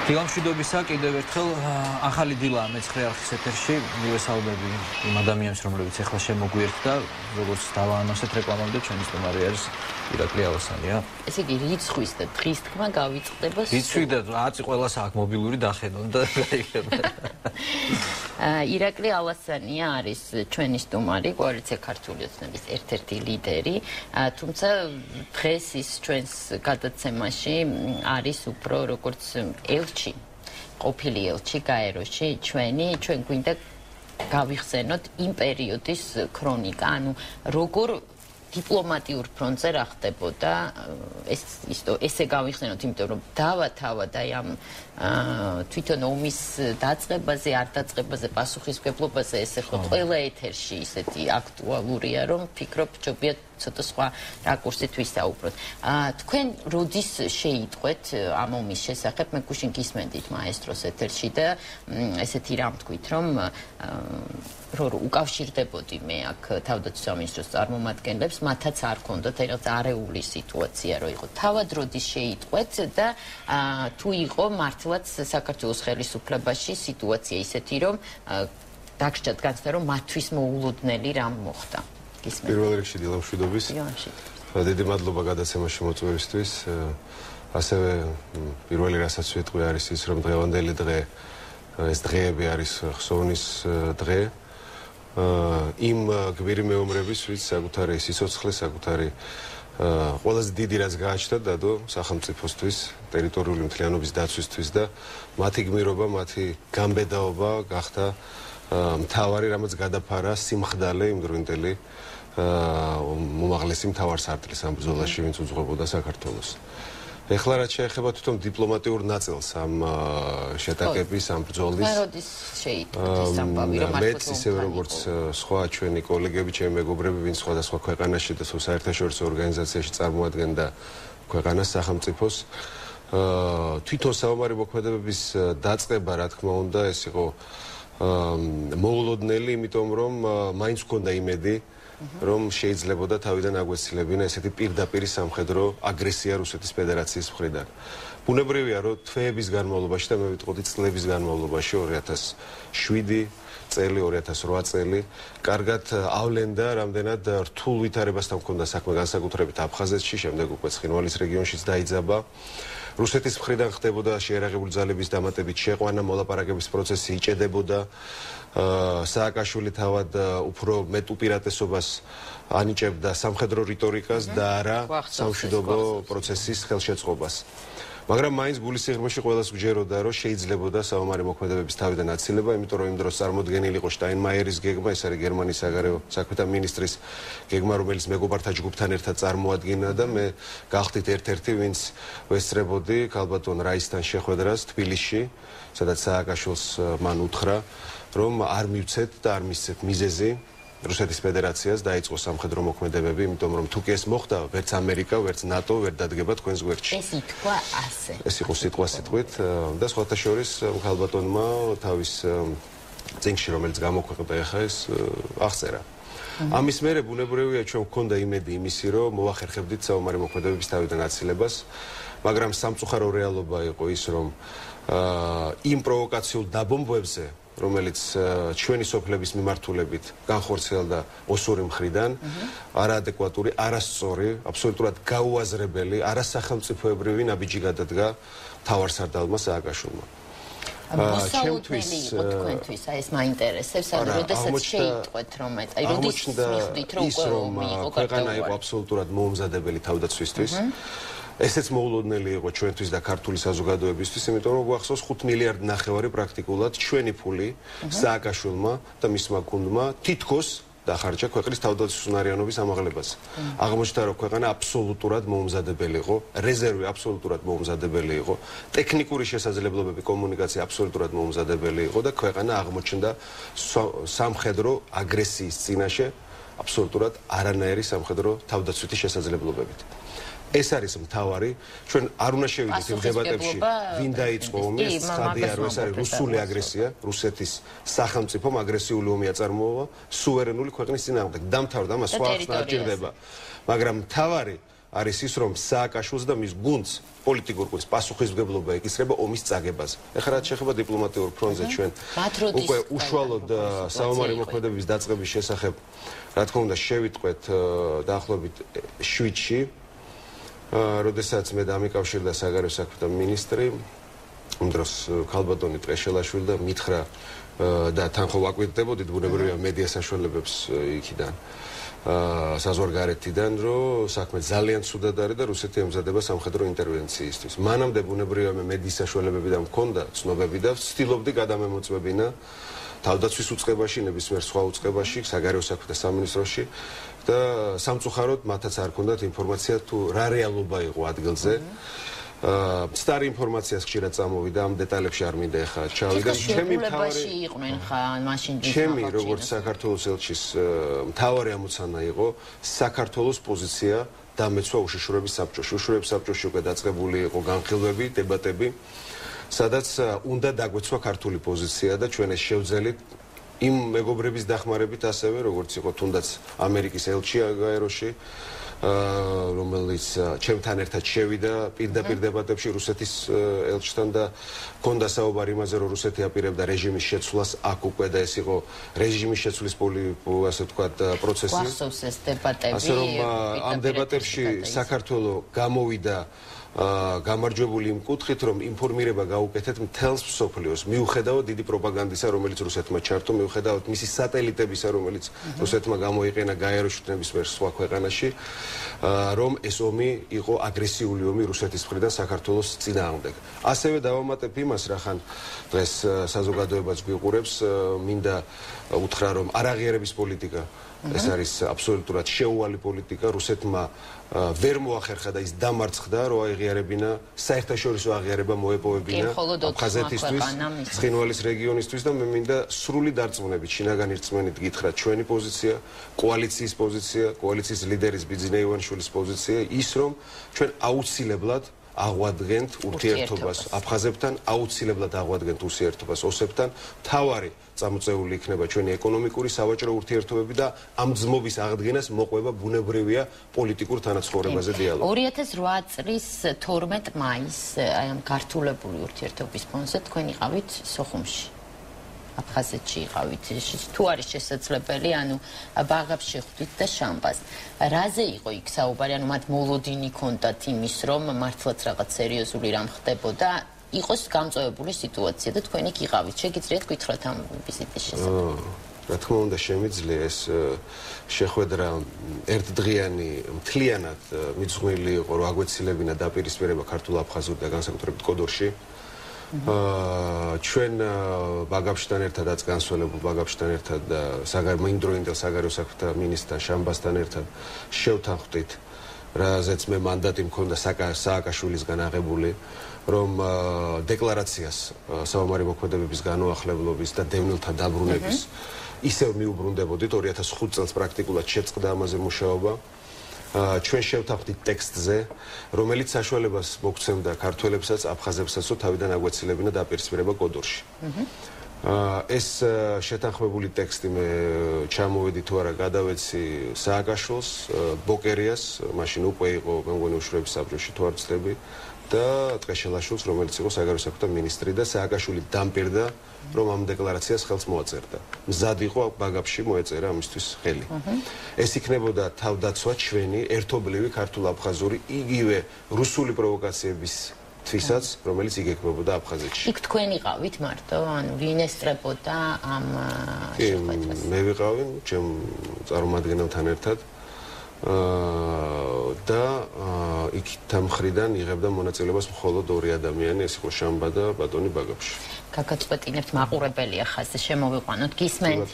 დილამშვიდობისა კიდევ ერთხელ ახალი დილაა მეცხრე არხის ეთერში მივესალმები იმ ადამიანებს რომლებიც ახლა შემოგვიერთდა როგორც დავაანონსეთ რეკლამამდე ჩვენი სტუმარი არის ირაკლი ალასანია ესე იგი რიცხვის და დღის თქმა გავიწყდება რიცხვი და აწი ყველას აქ მობილური დახედონ და გაიგება ირაკლი ალასანია არის ჩვენი სტუმარი კოალიცია ქართული ოცნების ერთ-ერთი ლიდერი თუმცა დღეს ის ჩვენს გადაცემაში არის უფრო როგორც ელჩი ყოფილი ელჩი გაეროში ჩვენ გვინდა გავიხსენოთ იმ პერიოდის ქრონიკა ანუ როგორ დიპლომატიურ ფრონტზე რა ხდებოდა ესე გავიხსენოთ იმიტომ რომ დავათავად აი ამ თვითონ ომის დაწყებაზე არ დაწყებაზე პასუხისმგებლობაზე ესე ხო ყველა ეთერში ისეთი აქტუალურია რომ ფიქრობ ჯობია ცოტა სხვა რაკურსით ვისაუბროთ თქვენ როდის შეიტყვეთ ამ ომის შესახებ მე გუშინ გისმენდით მაესტროს ეთერში და ესეთი რამ თქვით რომ უკავშირდებოდი მე აქ თავდაცვის მინისტროს წარმომადგენლებს მათაც არ ქონდათ რაღაც არეული სიტუაცია რო იყო თავად როდის შეიტყვეთ და თუ იყო მართლაც საქართველოს ხელისუფლებაში სიტუაცია ისეთი რომ დაგჭირდათ განცდა რომ მათთვის მოულოდნელი რამ მოხდა პირველ რიგში დილამშვიდობის დიდი მადლობა გადაცემაში მოწვევისთვის ასევე პირველი რასაც ვიტყვი არის ის რომ დღევანდელი დღე ეს დღეები არის ხსოვნის დღე იმ გვირი მეომრების ვინც საკუთარი სიცოცხლე საკუთარი ყველაზე დიდი რაც გააჩნდა დადო სახელმწიფოსთვის ტერიტორიული მთლიანობის დაცვისთვის და მათი გმირობა მათი გამბედაობა გახდა მთავარი რამაც გადაფარა სიმხდალე იმდროინდელი მომაღლესი მთავარსარდლის ამ ბრძოლაში ვინც უძღვებოდა საქართველოს ეხლა რაც შეეხება თვითონ დიპლომატიურ ნაწილს ამ შეტაკების ამ ბრძოლის როდის შეიტყვეთ ეს ამბავი რომ მეც ისევე როგორც სხვა ჩვენი კოლეგები ჩემი მეგობრები ვინც სხვადასხვა ქვეყანაში და საერთაშორისო ორგანიზაციაში წარმოადგენდა ქვეყანას სახელმწიფოს თვითონ საომარი მოქმედებების დაწყება რა თქმა უნდა ეს იყო მოულოდნელი იმიტომ რომ მაინც ჰქონდა იმედი რომ შეიძლებოდა თავიდან აგვეცილებინა ესეთი პირდაპირი სამხედრო აგრესია რუსეთის ფედერაციის მხრიდან. ბუნებრივია რომ თვეების განმავლობაში და მე ვიტყოდი წლების განმავლობაში 2007 წელი 2008 წელი კარგად ავლენდა რამდენად რთულ ვითარებასთან ჰქონდა საქმე განსაკუთრებით აფხაზეთში, შემდეგ უკვე ცხინვალის რეგიონშიც დაიძაბა. რუსეთის მხრიდან ხდებოდა შეერაღებული ძალების დამატებით შეყვანა, მოლაპარაკების პროცესი იჭედებოდა. სააკაშვილი თავად უფრო მეტ უპირატესობას ანიჭებდა სამხედრო რიტორიკას და არა სამშვიდობო პროცესის ხელშეწყობას. მაგრამ მაინც გულის სიღრმეში ყველას გვჯეროდა რომ შეიძლებოდა საომარი მოქმედებების თავიდან აცილება, იმიტომ რომ იმ დროს წარმოდგენილი იყო შტაინმაიერის გეგმა, ეს არის გერმანიის საგარეო საქმეთა მინისტრის გეგმა, რომელიც მეგობართა ჯგუფთან ერთად წარმოადგენდა და მე გახდით ერთ-ერთი, ვინც ვესწრებოდი ქალბატონ რაისთან შეხვედრას თბილისში, სადაც სააკაშვილს მან უთხრა რომ არ მივცეთ და არ მისცეთ მიზეზი რუსეთის ფედერაციას დაიწყო სამხედრო მოქმედებები, იმიტომ რომ თუ კი ეს მოხდა, ვერც ამერიკა, ვერც ნატო ვერ დადგება თქვენს გვერდში. ეს ითქვა ასე. ეს იყო სიტყვასიტყვით და სხვათა შორის ქალბატონმა თავის წიგნში, რომელიც გამოქვეყნდა ახლა ეს აღწერა. ამის მერე ბუნებრივია ჩვენ გვქონდა იმედი იმისი, რომ მოახერხებდით საომარი მოქმედებების თავიდან აცილებას, მაგრამ სამწუხარო რეალობა იყო ის, რომ იმ პროვოკაციულ დაბომბვებზე რომელიც ჩვენი სოფლების მიმართულებით განხორციელდა ოსური მხრიდან არაადეკვატური, არასწორი, აბსოლუტურად გაუაზრებელი, არასახელმწიფოებრივი ნაბიჯი გადადგა მთავარსარდალმა სააკაშვილმა. მოსაუბრებელი იყო თქვენთვის, აი ეს მაინტერესებს, ანუ როდესაც შეიტყვეთ რომ აი როდის მიხვდით რომ უკვე ომი იყო ქვეყანა იყო აბსოლუტურად მოუმზადებელი თავდაცვისთვის. ესეც მოულოდნელი იყო ჩვენთვის და ქართული საზოგადოებისთვის, იმიტომ რომ გვახსოვს 5 მილიარდი ნახევარი პრაქტიკულად ჩვენი ფული სააკაშვილმა და მისმა გუნდმა თითქოს დახარჯა ქვეყნის თავდაცვის უნარიანობის ამაღლებაზე. აღმოჩნდა რომ ქვეყანა აბსოლუტურად მოუმზადებელი იყო, რეზერვი აბსოლუტურად მოუმზადებელი იყო, ტექნიკური შესაძლებლობები კომუნიკაცია აბსოლუტურად მოუმზადებელი იყო და ქვეყანა აღმოჩნდა სამხედრო აგრესიის წინაშე აბსოლუტურად არანაირი სამხედრო თავდაცვითი შესაძლებლობებით. ეს არის მთავარი, ჩვენ არ უნდა შევიდეთ იმ დებატებში, ვინ დაიწყო ომი, ცხადია რომ ეს არის რუსული აგრესია, რუსეთის სახელმწიფომ აგრესიული ომი აწარმოა სუვერენული ქვეყნის წინააღმდეგ. დამთავრდა, მას სხვა არ ჭირდება. მაგრამ მთავარი არის ის, რომ სააკაშვილს და მის გუნდს პოლიტიკურ გუნდს პასუხისმგებლობა ეკისრება ომის წაგებაზე. ეხლა რაც შეეხება დიპლომატიურ ფრონტზე ჩვენ უკვე უშუალოდ საომარი მოქმედებების დაწყების შესახებ, რა თქმა უნდა, შევიტყვეთ დაახლოებით 7-ში, როდესაც მე დამიკავშირდა საგარეო საქმეთა მინისტრი, იმ დროს ქალბატონი ტყეშელაშვილი და მითხრა და თან ხო ვაკვირდებოდით ბუნებრივია მედია საშუალებებს იქიდან საზღვარგარეთიდან, რომ საქმე ძალიან ცუდად არის და რუსეთი ემზადება სამხედრო ინტერვენციისთვის. მანამდე ბუნებრივია მე მედიის საშუალებები და მქონდა ცნობები და ვცდილობდი გადამემოწმებინა თავდაცვის უწყებაში, ნებისმიერ სხვა უწყებაში, საგარეო საქმეთა სამინისტროში და სამწუხაროდ მათაც არ ქონდათ ინფორმაცია თუ რა რეალობა იყო ადგილზე. Სტარი ინფორმაციას ხშირად წამოვიდა, ამ დეტალებში არ მინდა ახლა ჩავიდე. ჩემი მთავარი იყვნენ ხა მაშინ ჩემი როგორც საქართველოს ელჩის მთავარი ამოცანა იყო საქართველოს პოზიცია დამეცვა უშიშროების საბჭოში. უშიშროების საბჭოში უკვე დაწყებული იყო განხილვები, დებატები, სადაც უნდა დაგვეცვა ქართული პოზიცია და ჩვენ ეს შევძელით იმ მეგობრების დახმარებით ასევე, როგორც იყო თუნდაც ამერიკის ელჩი გაეროში, რომელიც ჩემთან ერთად შევიდა პირდაპირ დებატებში რუსეთის ელჩთან და ჰქონდა საუბარი იმაზე, რომ რუსეთი აპირებდა რეჟიმის შეცვლას აქ უკვე და ეს იყო რეჟიმის შეცვლის ასე ვთქვათ პროცესი. გახსოვს ეს დებატები? ასე რომ ამ დებატებში საქართველო გამოვიდა გამარჯვებული იმ კუთხით, რომ ინფორმირება გაუკეთეთ მთელს მსოფლიოს, მიუხედავად დიდი პროპაგანდისა, რომელიც რუსეთმა ჩართო, მიუხედავად მისი სატელიტებისა, რომელიც რუსეთმა გამოიყენა გაეროში ნებისმიერ სხვა ქვეყანაში, რომ ეს ომი იყო აგრესიული ომი რუსეთის მხრიდან საქართველოს წინააღმდეგ. ასევე დავამატებ იმას, რახან დღეს საზოგადოებაც გვიყურებს, მინდა უთხრა, რომ არაღიარების პოლიტიკა ეს არის აბსოლუტურად შეუვალი პოლიტიკა. რუსეთმა ვერ მოახერხა და ის დამარცხდა, რომ აიღიარებინა საერთაშორისო აღიარება მოეპოვებინა აფხაზეთისთვის, ცხინვალის რეგიონისთვის და მე მინდა სრული დარწმუნებით, შინაგანი რწმენით გითხრათ ჩვენი პოზიცია, კოალიციის პოზიცია, კოალიციის ლიდერის ბიძინა ივანიშვილის პოზიცია ის, რომ ჩვენ აუცილებლად აღვადგენთ ურთიერთობას აფხაზებთან, აუცილებლად აღვადგენთ ურთიერთობას ოსებთან. თავარი წამოწეული იქნება ჩვენი ეკონომიკური სავაჭრო ურთიერთობები და ამ ძმობის აღდგენას მოყვება ბუნებრივია პოლიტიკურ თანაცხოვრებაზე დიალოგი. 2008 წლის 12 მაისს აი ამ გართულებული ურთიერთობის ფონზე თქვენ იყავით სოხუმში. აფხაზეთში იყავით, თუ არის შესაძლებელი, ანუ ბაღებში ხვდით და შამბას. რაზე იყო იქ საუბარი, ანუ მათ მოლოდინი ჰქონდათ იმის, რომ მართლაც რაღაც სერიოზული რამ ხდებოდა, იყოს გამწვევებული სიტუაცია და თქვენ იქ იყავით. შეგიძლიათ გითხრათ ამ ვიზიტის შესახებ? რა თქმა უნდა, შემიძლია ეს შეხვედრა ერთდღიანი მთლიანად მიძღვნილი იყო, რომ აგვეცილებინა დაპირისპირება ქართულ-აფხაზურ და განსაკუთრებით კოდორში. ჩვენ ბაგაფშთან ერთადაც განსვლებულ ბაგაფშთან ერთად და მინდროინდელ საგარეო საქმეთა მინისტრთან შამბასთან ერთად შევთანხმდით, რაზეც მე მანდატი მქონდა სააკაშვილისგან აღებული, რომ დეკლარაციას საომარი მოქმედებების განუახლებლობის და დევნილთა დაბრუნების ისევ მიუბრუნდებოდით. 2005 წელს პრაქტიკულად შეწყდა ამაზე მუშაობა. ჩვენ შევთანხმდით ტექსტზე, რომელიც საშუალებას მოგცემდა ქართველებსაც, აფხაზებსაც, რომ თავიდან აგვეცილებინა დაპირისპირება კოდორში. ეს შეთანხმებული ტექსტი მე ჩამოვედი თუ არა გადავეცი სააკაშვილს, ბოკერიას, მაშინ უკვე იყო მე მგონი უშიშროების საბჭოში თუ არ ვცდები და ტყეშელაშვილს, რომელიც იყო საგარეო საქმეთა მინისტრი და სააკაშვილი დამპირდა, რომ ამ დეკლარაციას ხელს მოაწერდა. მზად იყო ბაგაფში მოეწერა ამისთვის ხელი. ეს იქნებოდა თავდაცვა ჩვენი ერთობლივი ქართულ-აფხაზური იგივე რუსული პროვოკაციების თვისაც, რომელიც იგეგმებოდა აფხაზეთში. იქ თქვენ იყავით მარტო, ანუ ვინ ესწრებოდა ამ შეხვედრას? მე ვიყავი, ჩემ წარმომადგენელთან ერთად. და იქ თამხრიდან იღებდა მონაწილეობას მხოლოდ ორი ადამიანი, ეს იყო შამბა და ბატონი ბაგაფში. გაგაწყვეტინებთ მაყურებელია ხაზზე შემოვიყვანოთ, გისმენთ?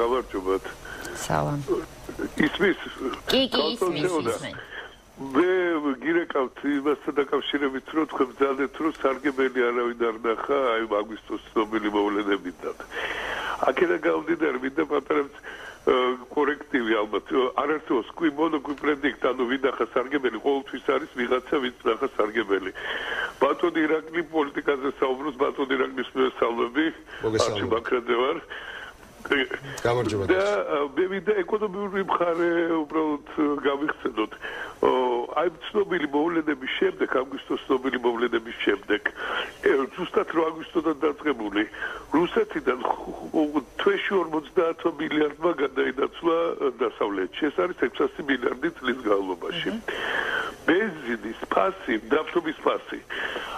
გავარჯობათ. სალამ. ისმის? კი, ისმენთ. მე გირეკავთ იმასთან დაკავშირებით, რომ თქვენ ბრძანეთ, რომ სარგებელი არავინ არ ნახა, აი აგვისტოს ცნობილი მოვლენებიდან. აქედან გამომდინარე, მინდა პატარებთ კორექტივი ალბათ. არასდროს კი მონოკვი პრედიქტ, ანუ ვინახა სარგებელი, ყოველთვის არის ვიღაცა, ვინც ნახა სარგებელი. ბატონი ირაკლი პოლიტიკაზე საუბრობს, ბატონი ირაკლის მოსწავლები, არჩი ბაქრაძე ვარ. გამარჯობა. და მე მინდა ეკონომიური მხარე უბრალოდ გავიხსენოთ. აი ცნობილი მოვლენების შემდეგ, აგვისტოს ცნობილი მოვლენების შემდეგ, ზუსტად 8 აგვისტოდან დაწყებული, რუსეთიდან თვეში 50 მილიარდმა გადაინაცვლა დასავლეთში. ეს არის 600 მილიარდი წლის განმავლობაში. ბენზინის ფასი, ნავთობის ფასი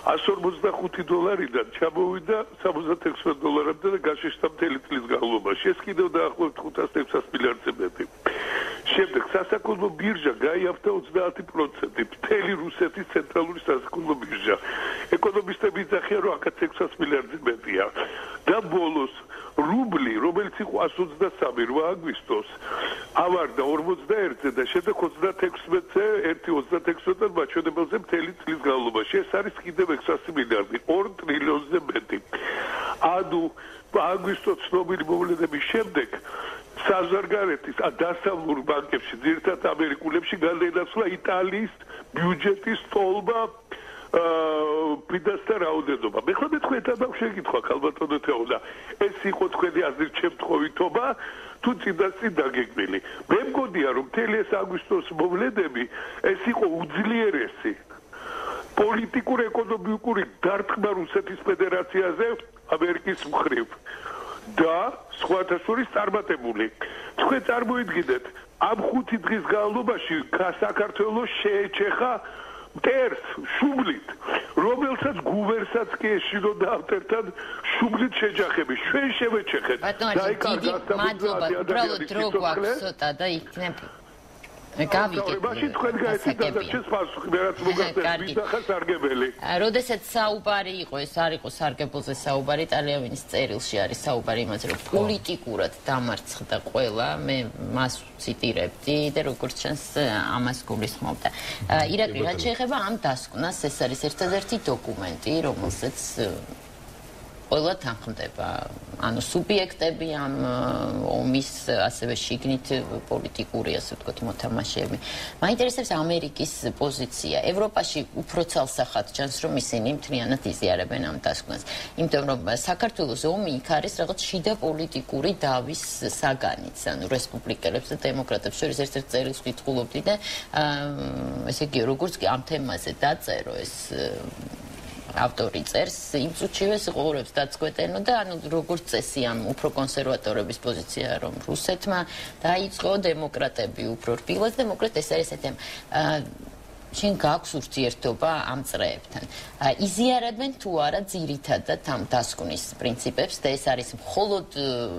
145 დოლარიდან ჩამოვიდა 76 დოლარამდე და გაშიშთა მთელი წლის განმავლობაში. ეს კიდევ დაახლოებით 500-600 მილიარდზე მეტი. შემდეგ სასაქონლო ბირჟა გაიაფთა 30%, მთელი რუსეთის ცენტრალური სასაქონლო ბირჟა. ეკონომისტები იძახიან, რომ აქაც 600 მილიარდზე მეტია. და ბოლოს რუბლი, რომელიც იყო 123 8 აგვისტოს, ავარდა 41-ზე და შემდეგ 36-ზე, 1.36-დან მაჩვენებელზე მთელი წლის განმავლობაში. ეს არის კიდევ 600 მილიარდი, 2 ტრილიონზე მეტი. ანუ აგვისტოს ცნობილი მოვლენების შემდეგ საზღვარგარეთის დასავლურ ბანკებში, ძირითადად ამერიკულებში გადაინაცვლა იტალიის ბიუჯეტის ტოლმა ფიდესთან რაოდენობა. მე ხომ თქვენთან შეგითხვა ქალბატონო თეოდა, ეს იყო თქვენი აზრით შემთხვევითობა თუ წინასწინ დაგეგმილი. მე მგონია რომ მთელი ეს აგვისტოს მოვლენები ეს იყო უძლიერესი პოლიტიკურ-ეკონომიკური დარტყმა რუსეთის ფედერაციაზე ამერიკის მხრივ. და სხვათა შორის წარმატებული. თქვენ წარმოიდგინეთ, ამ 5 დღის განმავლობაში საქართველოს შეეჩეხა მტერს შუბლით, რომელსაც გუვერსაც კი ეშინოდა ავტერთან შუბლით შეჯახები. ჩვენ შევეჩეხეთ. დიდი მადლობა, უბრალოდ დრო გვაქვს ცოტა და იქნებ გავიგეთ. თქვენ გაიცით პასუხი, მე რაც მოგახსენეთ, ვისახა სარგებელი. როდესაც საუბარი იყო, ეს არ იყო სარგებელზე საუბარი, ტალიავინის წერილში არის საუბარი იმაზე, რომ პოლიტიკურად დამარცხდა ყველა, მე მას ციტირებდი და როგორც ჩანს ამას გულისხმობდა. ირაკლი, რაც შეეხება ამ დასკვნას, ეს არის ერთადერთი დოკუმენტი, რომელსაც ყველა თანხმდება, ანუ სუბიექტები ამ ომის ასევე შიგნით პოლიტიკური, ასე ვთქვათ, მოთამაშეები. მაინტერესებს ამერიკის პოზიცია. ევროპაში უფრო ცალსახად ჩანს, რომ ისინი მთლიანად იზიარებენ ამ დასკვნას. იმიტომ რომ საქართველოს ომი იქ არის რაღაც შიდა პოლიტიკური დავის საგანიც, ანუ რესპუბლიკელებს და დემოკრატებს შორის ერთ-ერთ წერილს ვკითხულობდი და ესე იგი, როგორც კი ამ თემაზე დაწერო ეს ავტორი წერს, იმ წუთშივე სიყურებს დაწყვეტენო და ანუ როგორც წესი ამ უფრო კონსერვატორების პოზიცია, რომ რუსეთმა დაიწყო დემოკრატები უფრო რბილად, დემოკრატ ეს არის ეთემ. შენ გაქვს ურთიერთობა ამ წრეებთან. იზიარებენ თუ არა ძირითადად ამ დასკვნის პრინციპებს და ეს არის მხოლოდ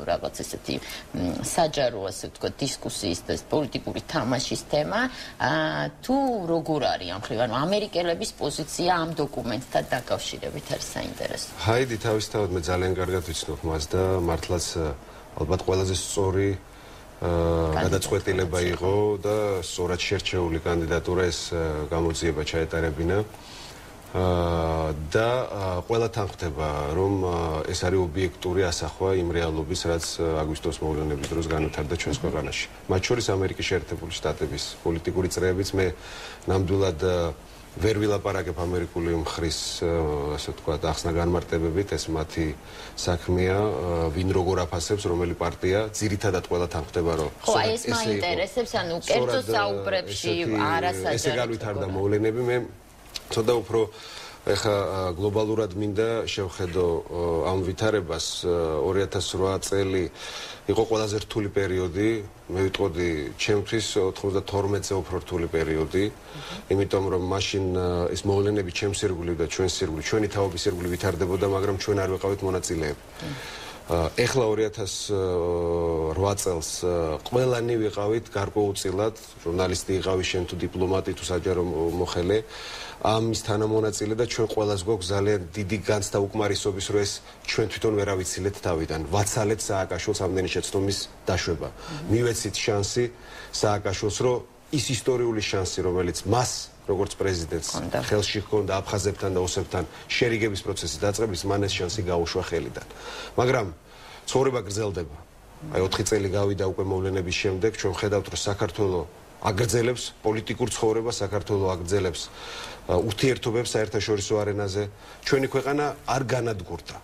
რაღაც ესეთი საჯარო, ასე ვთქვათ, დისკუსიის და პოლიტიკური თამაშის თემა, თუ როგორ არის ამ ხრივ, ანუ ამერიკელების პოზიცია ამ დოკუმენტთან დაკავშირებით არის საინტერესო. ჰაიდი, თავისთავად მე ძალიან კარგად ვიცნობ მას და მართლაც ალბათ ყველაზე სწორი გადაწყვეტილება იყო და სწორად შერჩეული კანდიდატურა ეს გამოძიება ჩაეტარებინა და ყველა თანხმდება რომ ეს არის ობიექტური ასახვა იმ რეალობის რაც აგვისტოს მოვლენების დროს განვითარდა ჩვენს ქვეყანაში. მათ შორის ამერიკის შეერთებული შტატების პოლიტიკური წრეებიც მე ნამდვილად ვერ ვილაპარაკებ ამერიკული მხრის, ასე ვთქვათ, ახსნა განმარტებებით, ეს მათი საქმეა, ვინ როგორ აფასებს, რომელი პარტია, ძირითადად ყველა თანხმდება, რომ ხო, ეს მაინტერესებს, ანუ კერძო საუბრებში არასაჯაროდ. ესე განვითარდა მოვლენები, მე ცოტა უფრო ეხა გლობალურად მინდა შევხედო ამ ვითარებას 2008 წელი იყო ყველაზე რთული პერიოდი, მე ვიტყოდი ჩემთვის 92-ზე უფრო რთული პერიოდი, იმიტომ რომ მაშინ ეს მოვლენები ჩემს ირგვლივ და ჩვენს ირგვლივ, ჩვენი თაობის ირგვლივ ვითარდებოდა, მაგრამ ჩვენ არ ვიყავით მონაწილეები. ეხლა 2008 წელს ყველანი ვიყავით გარკვეულწილად, ჟურნალისტი იყავი, შენ თუ დიპლომატი თუ საჯარო მოხელე, ამის თანამონაწილე და ჩვენ ყველას გვაქვს ძალიან დიდი განცდა უკმარისობის, რომ ეს ჩვენ თვითონ ვერ ავიცილეთ თავიდან. ვაცალეთ სააკაშვილს ამდენი შეცდომის დაშვება. მივეცით შანსი სააკაშვილს, რომ ის ისტორიული შანსი, რომელიც მას როგორც პრეზიდენტს ხელში ჰქონდა აფხაზებთან და ოსებთან შერიგების პროცესის დაწყების, მან ეს შანსი გაუშვა ხელიდან. მაგრამ ცხოვრება გრძელდება. აი 4 წელი გავიდა უკვე მოვლენების შემდეგ, ჩვენ ვხედავთ, რომ საქართველოს აგრძელებს პოლიტიკურ ცხოვრებას, საქართველოს აგრძელებს ურთიერთობებს საერთაშორისო არენაზე. ჩვენი ქვეყანა არ განადგურდა.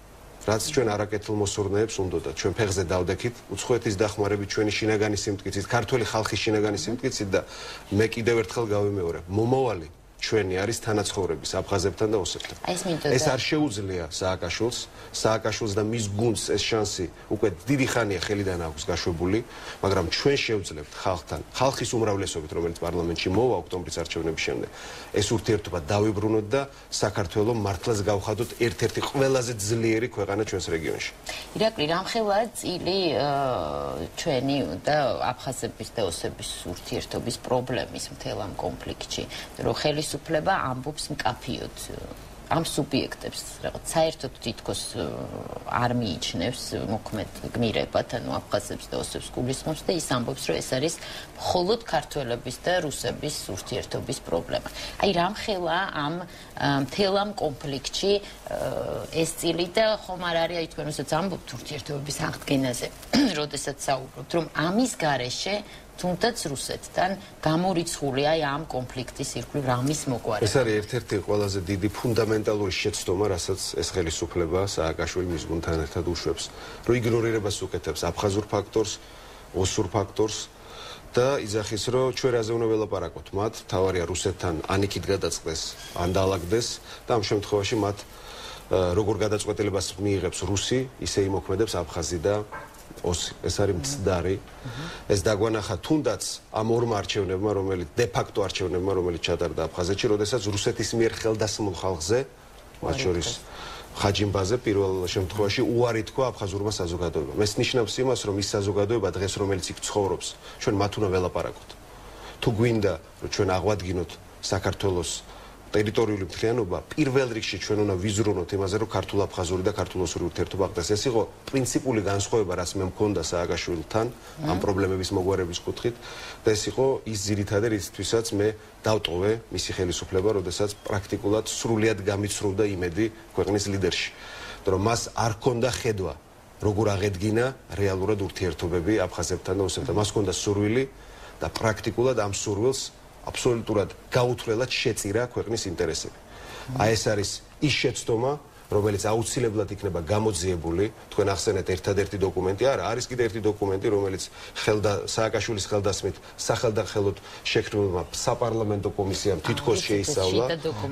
რაც ჩვენ არაკეთილ მოსურნეებს უნდათ ჩვენ ფეხზე დავდექით უცხოეთის დახმარებით ჩვენი შინაგანი სიმტკიცით ქართული ხალხის შინაგანი სიმტკიცით და მე კიდევ ერთხელ გავიმეორებ მომავალი ჩვენი არის თანაცხოვრების აფხაზებთან და ოსებთან. ეს არ შეუძლია სააკაშვილს და მის გუნდს ეს შანსი უკვე დიდი ხანია ხელიდან აქვს გაშვებული, მაგრამ ჩვენ შევძლებთ ხალხთან, ხალხის უმრავლესობით, რომელიც პარლამენტში მოვა ოქტომბრის არჩევნების შემდეგ, ეს ურთიერთობა დავიბრუნოთ და საქართველოს მართლაც გავხადოთ ერთ-ერთი ყველაზე ძლიერი ქვეყანა ჩვენს რეგიონში. ირაკლი, რამხელა წილი ჩვენი და აფხაზების და ოსების ურთიერთობის პრობლემის მთელ ამ კონფლიქტში, რომ ხელისუფლება ამბობს მკაფიოდ ამ სუბიექტებს რაღაც საერთოდ თითქოს არ მიიჩნევს მოქმედ გმირებად, ანუ აფხაზებს და ოსებს გულისხმობს და ის ამბობს, რომ ეს არის მხოლოდ ქართველების და რუსების ურთიერთობის პრობლემა. აი რამხელა ამ მთელ ამ კონფლიქტში ეს წილი და ხომ არ არის, აი თქვენ უსაც ამბობთ ურთიერთობების აღდგენაზე, როდესაც საუბრობთ, რომ ამის გარეშე თუნდაც რუსეთთან გამორიცხული აი ამ კონფლიქტის ირგვლივ რამის მოგვარება. ეს არის ერთ-ერთი ყველაზე დიდი ფუნდამენტალური შეცდომა, რასაც ეს ხელისუფლება სააკაშვილი მის გუნდთან ერთად უშვებს, რომ იგნორირებას უკეთებს აფხაზურ ფაქტორს, ოსურ ფაქტორს და იძახის, რომ ჩვენ რაზე უნდა ველაპარაკოთ მათ, თავარია რუსეთთან ანიქით გადაწყდეს, ან დაალაგდეს და ამ შემთხვევაში მათ როგორ გადაწყვეტილებას მიიღებს რუსი, ისე იმოქმედებს აფხაზი და ეს არის მცდარი. ეს დაგვანახა თუნდაც ამ ორმა არჩევნებმა, რომელიც დე-ფაქტო არჩევნებმა, რომელიც ჩატარდა აფხაზეთში, როდესაც რუსეთის მიერ ხელდასმულ ხალხზე, მათ შორის ხაჯიმბაზე პირველ შემთხვევაში უარი თქვა აფხაზურმა საზოგადოებამ. ეს ნიშნავს იმას, რომ ის საზოგადოება დღეს, რომელიც იქ ცხოვრობს, ჩვენ მათ უნდა ველაპარაკოთ. თუ გვინდა, რომ ჩვენ აღვადგინოთ საქართველოს ტერიტორიული მთლიანობა, პირველ რიგში ჩვენ უნდა ვიზრუნოთ იმაზე, რომ ქართულ-აფხაზური და ქართულ-ოსური ურთიერთობა აღდგეს. ეს იყო პრინციპული განსხვავება, რაც მე მქონდა სააკაშვილთან ამ პრობლემების მოგვარების კუთხით და ეს იყო ის ძირითადი რისთვისაც მე დავტოვე მისი ხელისუფლება, როდესაც პრაქტიკულად სრულიად გამიცრუდა იმედი ქვეყნის ლიდერში. რომ მას არ ჰქონდა ხედვა, როგორ აღედგინა რეალურად ურთიერთობები აფხაზებთან და ოსებთან. მას ჰქონდა სურვილი და პრაქტიკულად ამ სურვილს აბსოლუტურად გაუთვლელად შეწირა ქვეყნის ინტერესები. აი ეს არის ის შეცდომა, რომელიც აუცილებლად იქნება გამოძიებული. თქვენ ახსენეთ ერთადერთი დოკუმენტი, არა, არის კიდევ ერთი დოკუმენტი, რომელიც სააკაშვილის ხელდასმით სახელდახელოდ შექმნილმა საპარლამენტო კომისიამ თითქოს შეისწავლა.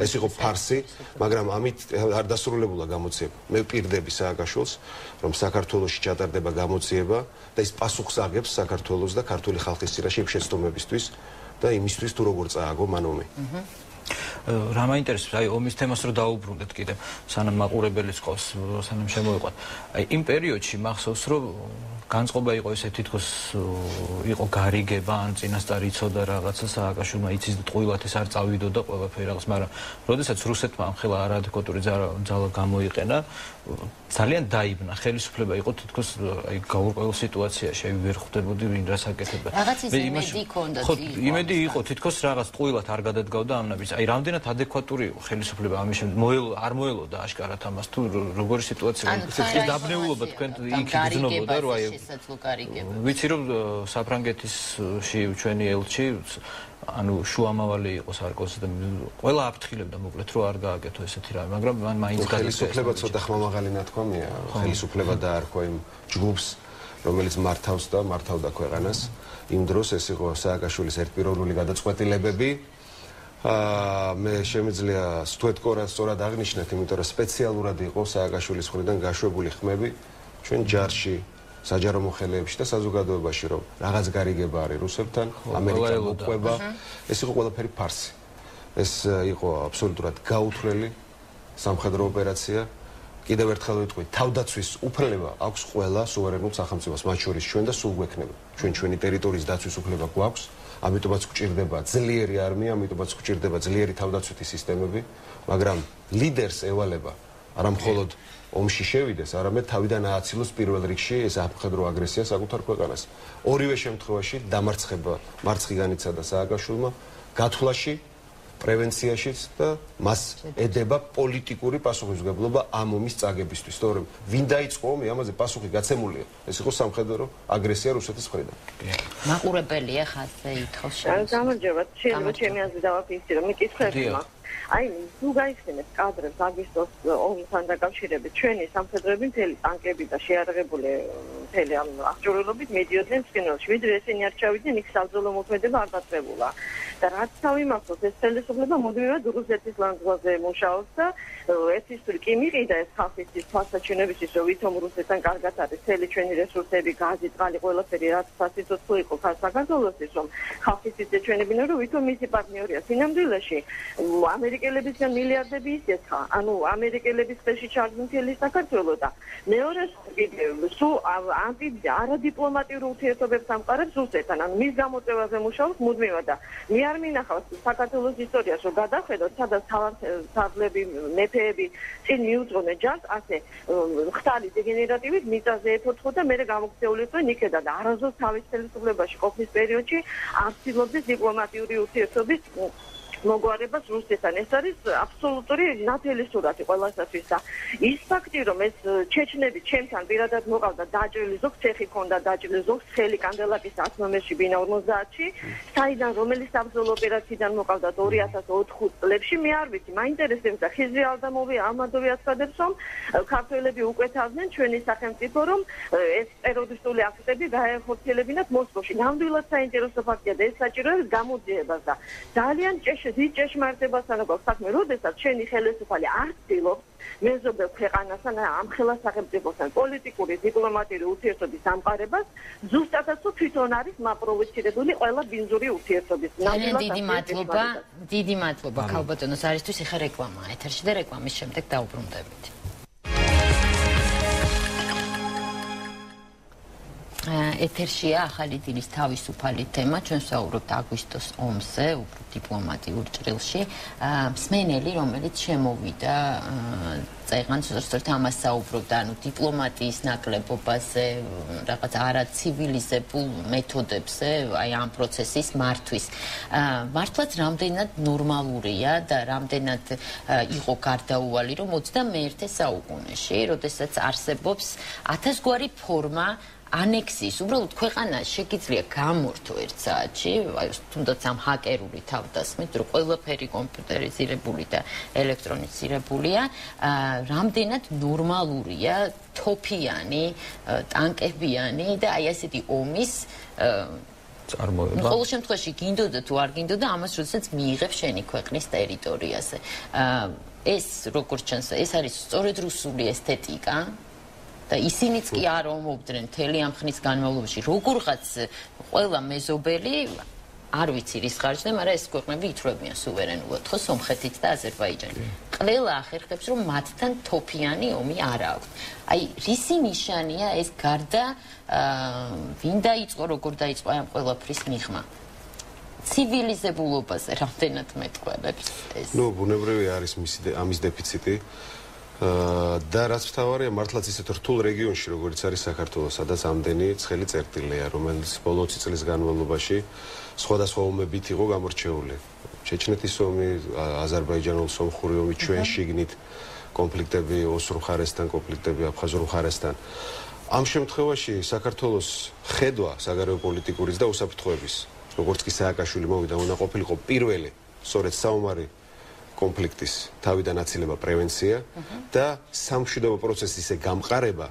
ეს იყო ფარსი, მაგრამ ამით არ დასრულებულა გამოძიება. მე ვპირდები სააკაშვილს, რომ საქართველოში ჩატარდება გამოძიება და ის პასუხს აგებს საქართველოს და ქართული ხალხის წინაშე შეცდომებისთვის და იმისთვის თუ როგორ წააგო მანომი. რა მაინტერესებს, აი ომის თემას რო დაუბრუნდეთ კიდე, სანამ მაყურებელიც ყავს, სანამ შემოიყვან. აი იმ პერიოდში მახსოვს, რომ განწყობა იყო ესე თითქოს იყო გარიგება, ან წინასწარ იცოდა რაღაცა სააკაშვილმა იცის და ტყუილად ეს არ წავიდოდა ყველაფერი რაღაც, მაგრამ როდესაც რუსეთმა ამხელა არაადეკვატური ძალა გამოიყენა, ძალიან დაიბნა ხელისუფლება იყო თითქოს აი გაურკვეველ სიტუაციაში, აი ვერ ხვდებოდი ვინ რას აკეთებდა. რაღაცის იმედი ჰქონდა. ხო, იმედი იყო თითქოს რაღაც ტყუილად არ გადადგავდა ამ ნაბიჯს. აი რამდენად ადეკვატური იყო ხელისუფლება ამის შემდეგ არ მოელოდა აშკარად ამას თუ როგორი სიტუაცია ეს დაბნეულობა თქვენ იქ იგრძნობოდა რომ აი ვიცი რომ საფრანგეთში ჩვენი ელჩი ანუ შუამავალი იყო სარკოზი და ყველა აფრთხილებდა მოკლედ რომ არ გააკეთო ესეთი რამე, მაგრამ მან მაინც გადაწყვეტა. ხელისუფლება ცოტა ხმამაღალი ნათქვამია, ხელისუფლება დაარქვა იმ ჯგუფს, რომელიც მართავს და მართავდა ქვეყანას. იმ დროს ეს იყო სააკაშვილის ერთპიროვნული გადაწყვეტილებები. მე შემიძლია სწორად აღნიშნეთ, იმიტომ რომ სპეციალურად იყო სააკაშვილის მხრიდან გაშვებული ხმები ჩვენ ჯარში, საჯარო მოხელეებში და საზოგადოებაში, რომ რაღაც გარიგება არის რუსებთან, ამერიკა მოყვება. ეს იყო ყველაფერი ფარსი. ეს იყო აბსოლუტურად გაუთვლელი სამხედრო ოპერაცია. კიდევ ერთხელ ვიტყვი, თავდაცვის უფლება აქვს ყველა სუვერენულ სახელმწიფოს, მათ შორის ჩვენ და სულ გვექნება. ჩვენი ტერიტორიის დაცვის უფლება გვაქვს. ამიტომაც გვჭირდება ძლიერი არმია, ამიტომაც გვჭირდება ძლიერი თავდაცვითი სისტემები, მაგრამ ლიდერს ევალება არა მხოლოდ ომში შევიდეს, არამედ თავიდან ააცილოს პირველ რიგში ეს აფხაზრო აგრესია საკუთარ ქვეყანას. ორივე შემთხვევაში დამარცხება მარცხი განიცადა სააკაშვილმა, გათვლაში, პრევენციაშიც და მას ედება პოლიტიკური პასუხისმგებლობა ამ ომის წაგებისთვის, თორემ ვინ დაიწყო ომი, ამაზე პასუხი გაცემულია. ეს იყო სამხედრო აგრესია რუსეთის მხრიდან. მაყურებელია ხაზზე ითხოვს. გამარჯობა, შეიძლება ჩემი აზრი დავაფიქსირო, მიკითხებმა. აი თუ გაიხსენებთ კადრებს აგვისტოს ომთან დაკავშირებით ჩვენი სამხედროები მთელი ტანკები და შეარაღებული მთელი ამ აღჭურვილობით მედიოდნენ სკენელში ვიდრე ესენი არ ჩავიდნენ იქ საბრძოლო მოქმედება არ დაწყებულა და რაც თავიმართოს ეს ხელისუფლება მუდმივად რუსეთის ლანდღვაზე მუშაობს და ერთის კი მიყიდა ეს ხალხის თვალსაჩინებისთვის რომ ვითომ რუსეთთან კარგად არის მთელი ჩვენი რესურსები გაზი წყალი ყველაფერი რაც სასიცოცხლო იყო საქართველოსთვის რომ ხალხის ჩვენებინა რომ ვითომ მისი პარტნიორია სინამდვილეში ამერიკელებისგან მილიარდები ისეცხა ანუ ამერიკელების ხელში ჩაგდნილი საქართველო და მეორე სულ არადიპლომატიურ ურთიერთობებს ამყარებს რუსეთთან ანუ მის გამოწვევაზე მუშაობს მუდმივად და მე არ მინახავს საქართველოს ისტორიას რომ გადახედოთ სადაც თავდები მეფეები წინ მიუძღოდნენ ჯარს ასე ხტალი დეგენერატივით მიწაზე ეფოცხო და მე გამოგწეული იყო ნიკედა და არასდროს თავის ხელისუფლებაში ყოფნის პერიოდში არ ცდილობდნენ დიპლომატიური ურთიერთობის მოგვარებას რუსეთთან ეს არის აბსოლუტური ნათელი სურათი ყველასათვის და ის ფაქტი რომ ეს ჩეჩნები ჩემთან პირადად მოყავდა დაჭრილი ზოგ ცეხი ქონდა დაჭრილი ზოგ ხელი კანდელაკის 10 ნომერში ბინა 50-ში საიდან რომელი საბრძოლო ოპერაციიდან მოყავდა 2004 წლებში მე არ ვიცი მაინტერესებს და ხიზრი ალდამოვი ამადოვი აცხადებს რომ ქართველები უკვე თავდნენ ჩვენი სახელმწიფო რომ ეს ტერორისტული აქტები გაეხორციელებინათ მოსკოვში ნამდვილად საინტერესო ფაქტია და ეს საჭიროებს გამოძიებას და ძალიან ჭეშმარიტებასთან აქვს საქმე, როდესაც ჩვენი ხელისუფალი არ ცდილობს მეზობელ ქვეყანასთან ამ ხელას სახელმწიფოსთან პოლიტიკური დიპლომატიური ურთიერთობის ამყარებას, ზუსტადაც თვითონ არის მაპროვოცირებული ყველა ბინძური ურთიერთობის. დიდი მადლობა ქალბატონოს არისთვის ეხა რეკლამაა ეთერში და რეკლამის შემდეგ დაუბრუნდებით. ეთერშია ახალი დილის თავისუფალი თემა ჩვენ ვსაუბრობთ აგვისტოს ომზე უფრო დიპლომატიურ ჭრილში მსმენელი რომელიც შემოვიდა წეღან ზუსტად ამას საუბრობდა ანუ დიპლომატიის ნაკლებობაზე რაღაც არაცივილიზებულ მეთოდებზე აი ამ პროცესის მართვის მართლაც რამდენად ნორმალურია და რამდენად იყო გარდაუვალი რომ 21 საუკუნეში როდესაც არსებობს 1000 გვარი ფორმა ანექსის უბრალოდ ქვეყანა შეგიძლია გამორთო ერთ საათში, აი თუნდაც ამ ჰაკერული თავდასხმით, რომ ყველაფერი კომპიუტერიზირებული და ელექტრონიზირებულია, რამდენად ნორმალურია თოფიანი, ტანკებიანი და აი ასეთი ომის წარმოება. ყოველ შემთხვევაში გინდოდა თუ არ გინდოდა, ამას როდესაც მიიღებს შენი ქვეყნის ტერიტორიაზე. ეს როგორც ჩანს, ეს არის სწორედ რუსული ესთეტიკა. და ისინიც კი არ ომობდნენ მთელი ამ ხნის განმავლობაში როგორღაც ყველა მეზობელი არ ვიცი რის ხარჯზე, მაგრამ ეს ქვეყნები ითვლებიან სუვერენულად, ხო სომხეთიც და აზერბაიჯანი. ყველა ახერხებს რომ მათთან თოფიანი ომი არ აქვს. აი რისი ნიშანია ეს გარდა ვინ დაიწყო, როგორ დაიწყო ამ ყველაფრის მიღმა? ცივილიზებულობაზე რამდენად მეტყველებს ეს? ნუ ბუნებრივი არის ამის დეფიციტი. და რაც მთავარია მართლაც ისეთ რთულ რეგიონში როგორც არის საქართველო, სადაც ამდენი ცხელი წერტილია, რომელიც ბოლო 20 წლის განმავლობაში სხვადასხვა ომებით იყო გამორჩეული. ჩეჩნეთის ომი, აზერბაიჯანულ-სომხური ომი, ჩვენ შიგნით კონფლიქტები ოსურ მხარესთან, კონფლიქტები აფხაზურ მხარესთან. ამ შემთხვევაში საქართველოს ხედვა საგარეო პოლიტიკურის და უსაფრთხოების, როგორც კი სააკაშვილი მოვიდა, უნდა ყოფილიყო პირველი, სწორედ საომარი კონფლიქტის თავიდან აცილება პრევენცია და სამშვიდობო პროცესის ისე გამყარება,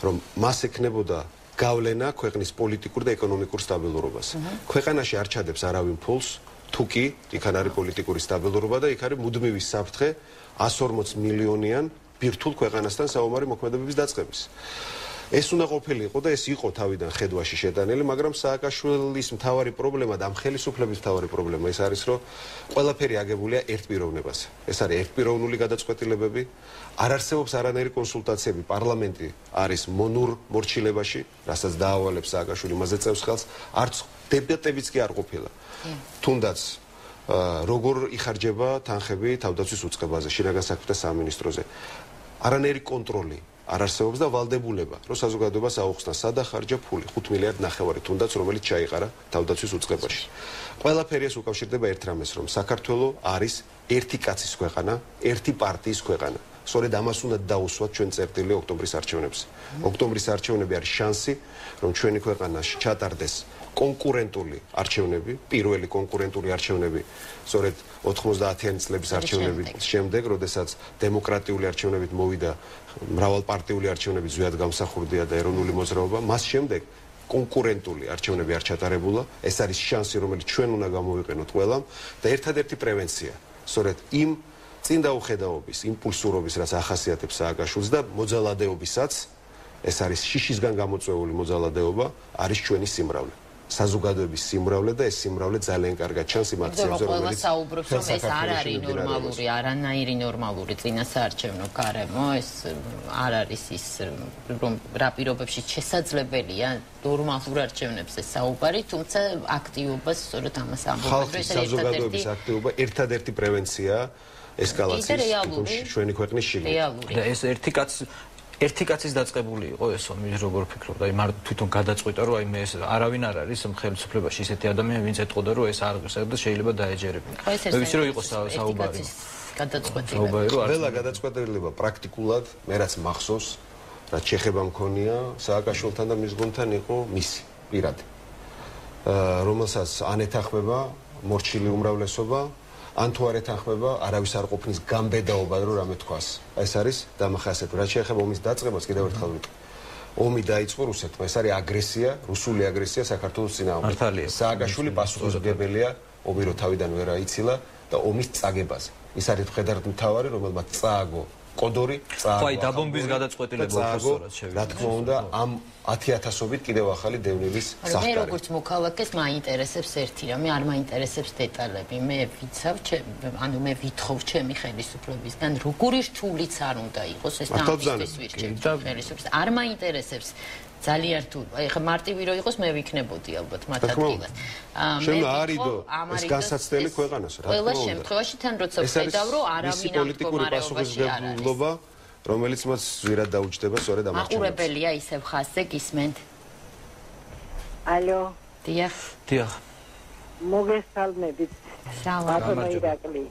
რომ მას ექნებოდა გავლენა ქვეყნის პოლიტიკურ და ეკონომიკურ სტაბილურობას. ქვეყანაში არ ჩადებს არავინ ფულს, თუ კი იქ არის პოლიტიკური სტაბილურობა და იქ არის მუდმივი საფრთხე 140 მილიონიან ბირთულ ქვეყანასთან საომარი მოქმედებების დაწყების. ეს უნდა ყოფილიყო და ეს იყო თავიდან ხედვაში შეტანილი, მაგრამ სააკაშვილის მთავარი პრობლემა და ამ ხელისუფლების მთავარი პრობლემა ეს არის, რომ ყველაფერი აგებულია ერთპიროვნებაზე. ეს არის ერთპიროვნული გადაწყვეტილებები, არ არსებობს არანაირი კონსულტაციები, პარლამენტი არის მონურ მორჩილებაში, რასაც დაავალებს სააკაშვილი, მასზე წევს ხელს, არც დებატებიც კი არ ყოფილა. თუნდაც როგორ იხარჯება თანხები თავდაცვის უწყებაზე, შინაგან საქმეთა სამინისტროზე. არანაირი კონტროლი არ არსებობს და ვალდებულება, რომ საზოგადოებას აუხსნა სადახარჯა ფული 5 მილიარდ ნახევარი თუნდაც რომელიც ჩაიყარა თავდაცვის უწყებაში. ყველაფერი ეს უკავშირდება ერთ რამეს, რომ საქართველო არის ერთი კაცის ქვეყანა, ერთი პარტიის ქვეყანა. სწორედ ამას უნდა დაუსვათ ჩვენ წერტილი ოქტომბრის არჩევნებზე. ოქტომბრის არჩევნები არის შანსი, რომ ჩვენი ქვეყანა ჩატარდეს კონკურენტული არჩევნები, პირველი კონკურენტული არჩევნები, სწორედ 90-იანი წლების არჩევნების შემდეგ, როდესაც დემოკრატიული არჩევნებით მოვიდა მრავალპარტიული არჩევნები ზვიად გამსახურდია და ეროვნული მოძრაობა, მას შემდეგ კონკურენტული არჩევნები არ ჩატარებულა. ეს არის შანსი, რომელიც ჩვენ უნდა გამოვიყენოთ ყველამ და ერთადერთი პრევენცია, სწორედ იმ წინდაუხედაობის, იმპულსურობის, რაც ახასიათებს სააკაშვილს და მოძალადეობისაც, ეს არის შიშისგან გამოწვეული მოძალადეობა, არის ჩვენი სიმრავლე. საზოგადოების სიმრავლე და ეს სიმრავლე ძალიან კარგად ჩანს იმ აქციებზე, რომელიც საუბრობს, რომ ეს არ არის ნორმალური, არანაირი ნორმალური წინასაარჩევნო გარემო, ეს არ არის ის, რომ რა პირობებში შესაძლებელია ნორმალურ არჩევნებზე საუბარი, თუმცა აქტივობას სწორედ ამას ამბობენ, რომ ეს საზოგადოების აქტივობა ერთადერთი პრევენცია ესკალაციის ჩვენი ქვეყნის შიგნით. და ეს ერთი კაცის დაწყებული იყო ეს ომი, როგორ ფიქრობ და თვითონ გადაწყვიტა რომ აი მე ეს არავინ არ არის ხელისუფლებაში ისეთი ადამიანი ვინც ეთყოდა რომ ეს არ ღირსება და შეიძლება დაეჯერებინა. მე ვიცი რომ იყო საუბარი გადაწყვეტილება. ყველა გადაწყვეტილება პრაქტიკულად მე რაც მახსოვს, რაც შეხება მქონია სააკაშვილთან და მის გუნდთან იყო მისი პირადი. რომელსაც ან ეთანხმება მორჩილი უმრავლესობა ან თუ არ ეთანხმება არავის არ ყოფნის გამბედაობა რომ რამე თქვას. ეს არის დამახასიათებელი. რაც შეეხება ომის დაწყებას, კიდევ ერთხელ ვიტყვი. ომი დაიწყო რუსეთმა. ეს არის აგრესია, რუსული აგრესია საქართველოს წინააღმდეგ. სააკაშვილი პასუხისმგებელია ომი რო თავიდან ვერ აიცილა და ომის წაგებაზე. ის არის მხედართმთავარი, რომელმაც წააგო კოდორი, წააგო. აი დაბომბვის გადაწყვეტილება უბრალოდ შევიდა. რა თქმა უნდა, ამ 10,000-ობით კიდევ ახალი დევნილის სახკარი. მე როგორც მოქალაქეს მაინტერესებს ერთი რამე, არ მაინტერესებს დეტალები. მე ვიცავ, ანუ მე ვითხოვ ჩემი ხელისუფლებისგან, როგორი რთულიც არ უნდა იყოს ეს დამისთვის ვირჩევ ხელისუფლებას. არ მაინტერესებს ძალიან რთული. ეხლა მარტივი რო იყოს, მე ვიქნებოდი ალბათ მათ ადგილას. შემო არიდო ეს განსაცდელი ქვეყანას, რა თქმა უნდა. ყველა შემთხვევაში თან როცა ხედავ, რომ არავინ ამ მდგომარეობაში არ არის. რომელიც მას ზვირად დაუჯდება სწორედ ამ არჩევნებში. მაყურებელია ისევ ხაზზე გისმენთ. ალო. დიახ. დიახ. მოგესალმებით. ბატონო ირაკლი.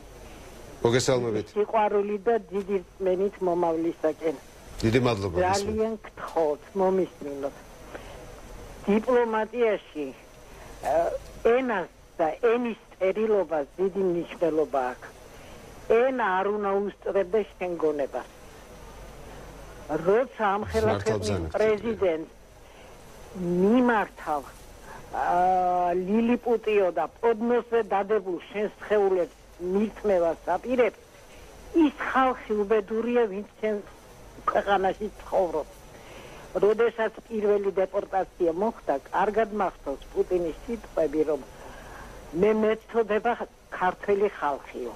მოგესალმებით. სიყვარული და დიდი რწმენით მომავლისაკენ. დიდი მადლობა. ძალიან გთხოვთ, მომისმინოთ. დიპლომატიაში ენას და ენის წერილობას დიდი მნიშვნელობა აქვს. ენა არ უნდა უსწრებდეს შენგონებას. როცა ამ ხელახების პრეზიდენტს მიმართავ ლილიპუტიო და პოდნოსზე დადებულ შენს სხეულებს მირთმევას აპირებს, ის ხალხი უბედურია, ვინც შენს ქვეყანაში ცხოვრობს. როდესაც პირველი დეპორტაცია მოხდა, კარგად მახსოვს პუტინის სიტყვები, რომ მე მეცოდება ქართველი ხალხიო.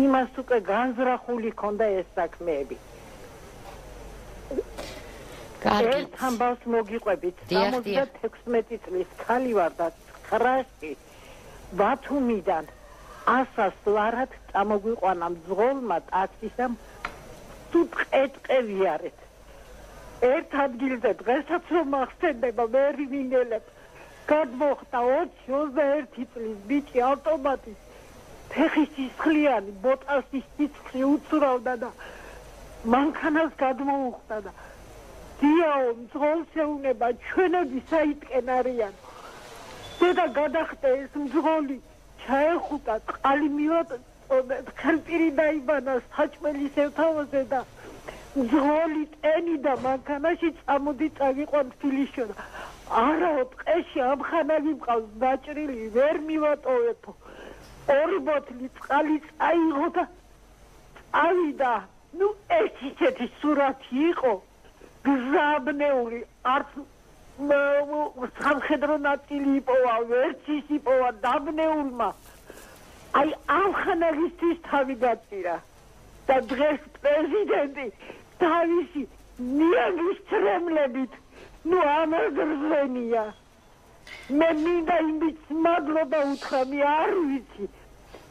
იმას უკვე განზრახული ქონდა ეს საქმეები. ერთ ამბავს მოგიყვებით. 76 წლის ქალი ვარ და 9-ში ბათუმიდან ასასლარად წამოგვიყვანა მძღოლმა ტაქსისამ თუ ყეტყევიარეთ. ერთ ადგილზე დღესაც რომ ახსენდება მე მინელებ. გადმოხდა 20-21 წლის ბიჭი ავტომატის ფეხის სისხლიანი ბოტასის სისხლი უცურავდა და მანქანას გადმოუხდა და დიაო მძღოლს ეუნება ჩვენები საიტკენ არიან. დედა გადახდა ეს მძღოლი ჩაეხუტა წყალი მივაწოდეთ ხელპირი დაიბანა საჭმელის ევთავაზე და მძღოლი ტენი და მანქანაში წამოდი წაგიყვან თბილისში და არაო ტყეში ამხანაგი მყავს დაჭრილი ვერ მივატოვებო. 2 ბოთლი წყალი წაიღო და წავიდა. ნუ ეს ისეთი სურათი იყო გზაბნეული, არც სამხედრო ნაწილი იპოვა, ვერც ის იპოვა დაბნეულმა. აი ამხანაგისთვის თავი გაწირა და დღეს პრეზიდენტი თავისი ნიაგის ცრემლებით ნუ ამერგრზენია. მე მინდა იმის მადლობა უთხრა, მე არ ვიცი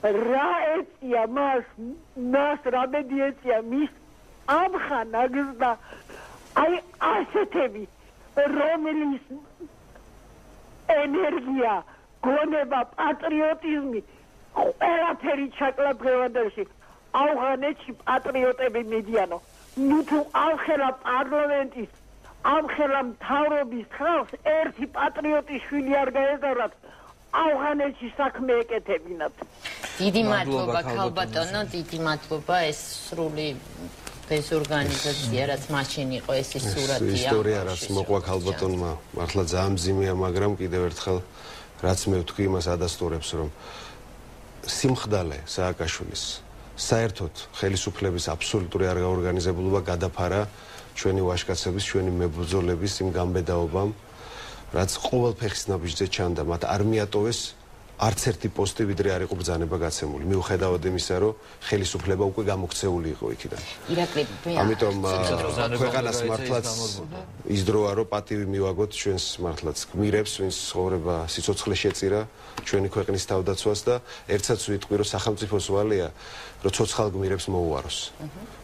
რა ეწია მას რამედი ეწია მის ამხანაგს და აი ასეთები რომლის ენერგია, გონება, პატრიოტიზმი ყველაფერი ჩაკლა დღევანდელში. ავღანეთში პატრიოტები მიდიანო. ნუ თუ ახლა პარლამენტის ამ ხელა მთავრობის ხალხს ერთი პატრიოტის შვილი არ გაეზარათ ავღანეთში საქმე ეკეთებინათ. დიდი მადლობა ქალბატონო, დიდი მადლობა ეს სრული დეზორგანიზაცია რაც მაშინ იყო ეს ის სურათია. ისტორია რაც მოყვა ქალბატონმა მართლა ძალიან მძიმეა, მაგრამ კიდევ ერთხელ რაც მე ვთქვი იმას ადასტურებს რომ სიმხდალე სააკაშვილის საერთოდ ხელისუფლების აბსოლუტური არ გაორგანიზებულობა გადაფარა ჩვენი ვაჟკაცების, ჩვენი მებრძოლების იმ გამბედაობამ, რაც ყოველ ფეხის ნაბიჯზე ჩანდა, მათ არ მიატოვეს არც ერთი პოსტი, ვიდრე არ იყო ბრძანება გაცემული. მიუხედავად იმისა, რომ ხელისუფლება უკვე გამოქცეული იყო იქიდან. ირაკლი, ამიტომ ქვეყანას მართლაც ის დროა, რომ პატივი მივაგოთ ჩვენს მართლაც გმირებს, ვინც ცხოვრება სიცოცხლე შეწირა ჩვენი ქვეყნის თავდაცვას და ერთსაც ვიტყვი, რომ სახელმწიფოს ვალია, რომ ცოცხალ გმირებს მოუაროს.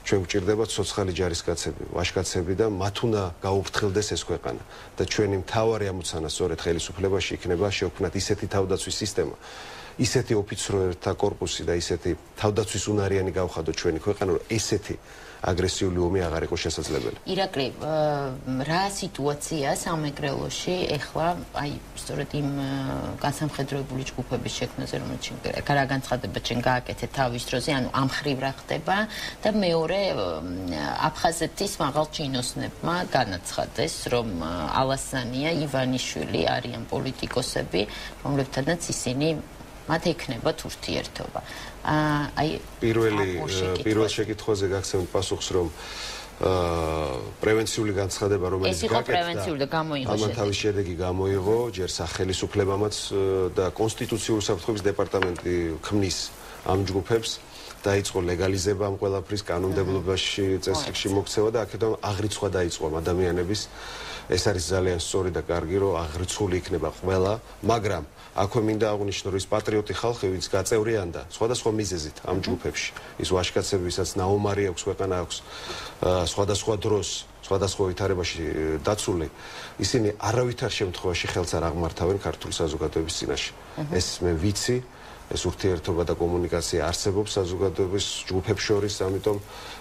ჩვენ გვჭირდება ცოცხალი ჯარისკაცები, ვაჟკაცები და მათ უნდა გაუფრთხილდეს ეს ქვეყანა და ჩვენი მთავარი ამოცანა სწორედ ხელისუფლებაში იქნება შევქმნათ ისეთი თავდაცვის სისტემა, ისეთი ოფიცროერთა კორპუსი და ისეთი თავდაცვის უნარიანი გავხადოთ ჩვენი ქვეყანა, რომ ესეთი აგრესიული ომი აღარ იყოს შესაძლებელი. ირაკლი, რა სიტუაცია სამეგრელოში ეხლა, აი, სწორედ იმ განსამხედროებული ჯგუფების შექმნაზე, რომელიც რა განცხადება ჩვენ გააკეთეთ თავის დროზე, ანუ ამ ხრივ რა ხდება და მეორე აფხაზეთის მაღალ ჩინოსნებმა განაცხადეს, რომ ალასანია, ივანიშვილი არიან პოლიტიკოსები, რომლებთანაც ისინი მათ ექნებათ ურთიერთობა. აი პირველ შეკითხვაზე გაგცემთ პასუხს, რომ პრევენციული განცხადება, რომელიც გაკეთდა, ამან თავის შედეგი გამოიღო, ჯერ სახელისუფლებამაც და კონსტიტუციური საფრთხების დეპარტამენტი ქმნის ამ ჯგუფებს. დაიწყო ლეგალიზება ამ ყველაფრის კანონმდებლობაში, წესრიგში მოქცევა და აქედან აღრიცხვა დაიწყო ადამიანების. ეს არის ძალიან სწორი და კარგი, რომ აღრიცხული იქნება ყველა, მაგრამ აქვე მინდა აღვნიშნო, რომ ის პატრიოტი ხალხი, ვინც გაწევრიანდა სხვადასხვა მიზეზით ამ ჯგუფებში, ის ვაჟკაცები, ვისაც ნაომარი აქვს, ქვეყანა აქვს, სხვადასხვა დროს, სხვადასხვა ვითარებაში დაცული, ისინი არავითარ შემთხვევაში ხელს არ აღმართავენ ქართული საზოგადოების წინაშე. ეს მე ვიცი, ეს ურთიერთობა და კომუნიკაცია არსებობს საზოგადოების ჯგუფებს შორის, ამიტომ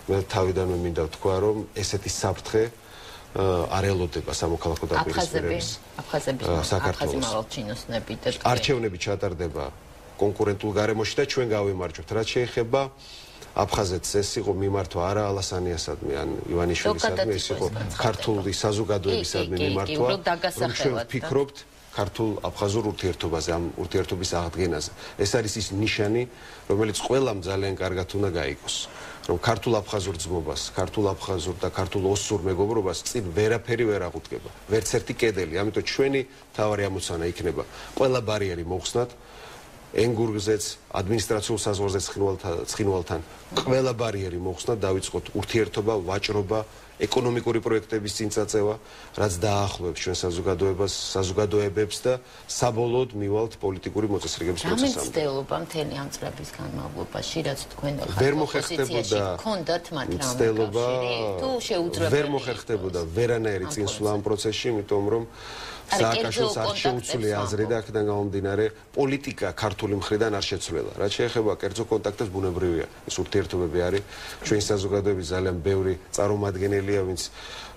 მე თავიდანვე მინდა ვთქვა, რომ ესეთი საფრთხე არ ელოდება სამოქალაქო დაპირისპირების საქართველოს. არჩევნები ჩატარდება კონკურენტულ გარემოში და ჩვენ გავიმარჯვებთ. რაც შეეხება აფხაზეთს, ეს იყო მიმართვა არა ალასანიასადმი ან ივანიშვილისადმი, ეს იყო ქართული საზოგადოებისადმი მიმართვა, რომ ჩვენ ვფიქრობთ ქართულ აფხაზურ ურთიერთობაზე, ამ ურთიერთობის აღდგენაზე. ეს არის ის ნიშანი, რომელიც ყველამ ძალიან კარგად უნდა გაიგოს. რომ ქართულ აფხაზურ ძმობას, ქართულ აფხაზურ და ქართულ ოსურ მეგობრობას წინ ვერაფერი ვერ აღუდგება. ვერც ერთი კედელი, ამიტომ ჩვენი თავარი ამოცანა იქნება ყველა ბარიერი მოხსნათ, ენგურგზეც, ადმინისტრაციულ საზღვარზე ცხინვალთან, ყველა ბარიერი მოხსნათ, დავიწყოთ ურთიერთობა, ვაჭრობა, ეკონომიკური პროექტების წინწაწევა, რაც დაახლოებს ჩვენ საზოგადოებებს და საბოლოოდ მივალთ პოლიტიკური მოწესრიგების პროცესამდე. რა მცდელობა მთელი ამ წლების განმავლობაში, რაც თქვენ ვერ მოხერხდებოდა კონდათ მათ რამე მცდელობა, თუ შეუძლებელი ვერ მოხერხდებოდა ვერანაირი წინსვლა ამ პროცესში, იმიტომ რომ სააკაშვილს არ შეუცვლია აზრი და აქედან გამომდინარე პოლიტიკა ქართული მხრიდან არ შეცვლილა. რაც შეეხება კერძო კონტაქტებს, ბუნებრივია, ეს ურთიერთობები არის ჩვენი საზოგადოების ძალიან ბევრი წარმომადგენელია,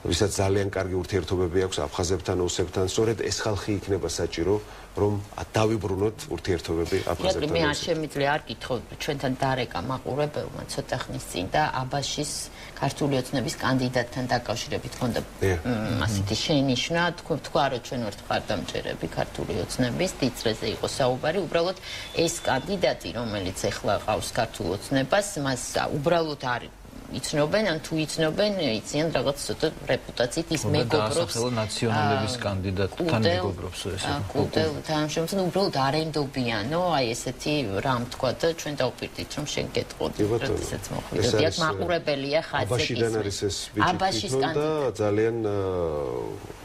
ვისაც ძალიან კარგი ურთიერთობები აქვს აფხაზებთან, ოსებთან. სწორედ ეს ხალხი იქნება საჭირო, რომ დავიბრუნოთ ურთიერთობები აფხაზებთან. მე არ შემიძლია არ გითხოვ ჩვენთან დარეკა მაყურებელმა ცოტა ხნის წინ და აბაშის ქართული ოცნების კანდიდატთან დაკავშირებით ქონდა ასეთი შენიშვნა, თქვა რომ ჩვენ ვართ მხარდამჭერები ქართული ოცნების, დიწრეზე იყო საუბარი, უბრალოდ ეს კანდიდატი, რომელიც ეხლა ყავს ქართულ ოცნებას, მას უბრალოდ არ იცნობენ, ან თუ იცნობენ, იციან რაღაც ცოტა რეპუტაციით ის მეგობრობს. სახელო ნაციონალების კანდიდატთან მეგობრობს ეს. კუდელ თანამშრომლთან უბრალოდ არ ენდობიანო, აი ესეთი რამ თქვა და ჩვენ დავპირდით რომ შენ გეტყოდი, როდესაც მოხვიდოდიათ მაყურებელია ხაზზე. აბაშიდან არის ეს ბიჭი და ძალიან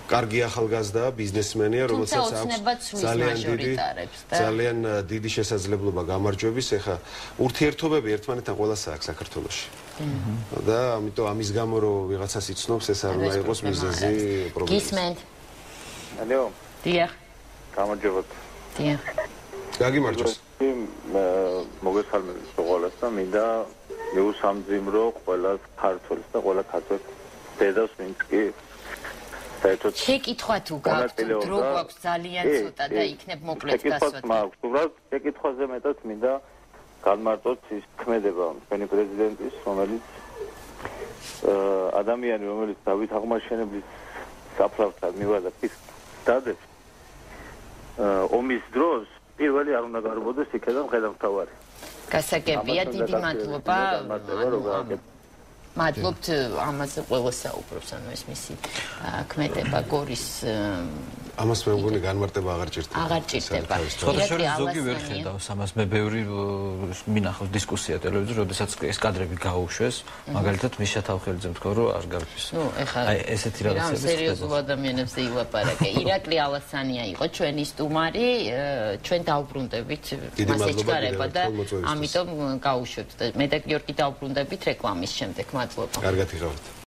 კარგი ახალგაზრდა ბიზნესმენია, რომელსაც აქვს ძალიან დიდი შესაძლებლობა გამარჯვების. ეხა ურთიერთობები ერთმანეთთან ყველასა აქვს საქართველოში. და ამიტომ ამის გამო რომ ვიღაცას იცნობს, ეს არ უნდა იყოს მიზეზი პრობლემის. გისმენთ. ალო. დიახ. გამარჯობათ. დიახ. გაგიმარჯოს. მოგესალმებით ყველას და მინდა მიუსამძიმრო ყველა ქართველს და ყველა ქართველს დედას, ვინც კი საერთოდ შეკითხვა თუ გაქვთ, დრო გვაქვს ძალიან ცოტა და იქნებ მოკლედ დასვათ. უბრალოდ შეკითხვაზე მეტად მინდა განმარტოთ ის ქმედება თქვენი პრეზიდენტის, რომელიც ადამიანი, რომელიც დავით აღმაშენებლის საფლავთან მივა და ის დადებს ომის დროს პირველი არ უნდა გარბოდეს იქედან მხედართმთავარი. გასაგებია, დიდი მადლობა. მადლობთ ამაზე ყველა საუბრობს, ანუ ეს მისი ქმედება გორის ამას მე მგონი განმარტება აღარ ჭირდება. აღარ ჭირდება. სხვათა შორის ზოგი ვერ ხედავს ამას, მე ბევრი მინახავს დისკუსია ტელევიზორში, როდესაც ეს კადრები გაუშვეს, მაგალითად მის შეთავხელიძემ თქვა, რომ არ გარბის. აი ესეთი რაღაცები ხდება. სერიოზულ ადამიანებზე ილაპარაკე. ირაკლი ალასანია იყო ჩვენი სტუმარი, ჩვენ დავბრუნდებით მას ეჩქარება და ამიტომ გაუშვებთ. მე და გიორგი დავბრუნდებით რეკლამის შემდეგ. მადლობა. კარგად იღავთ.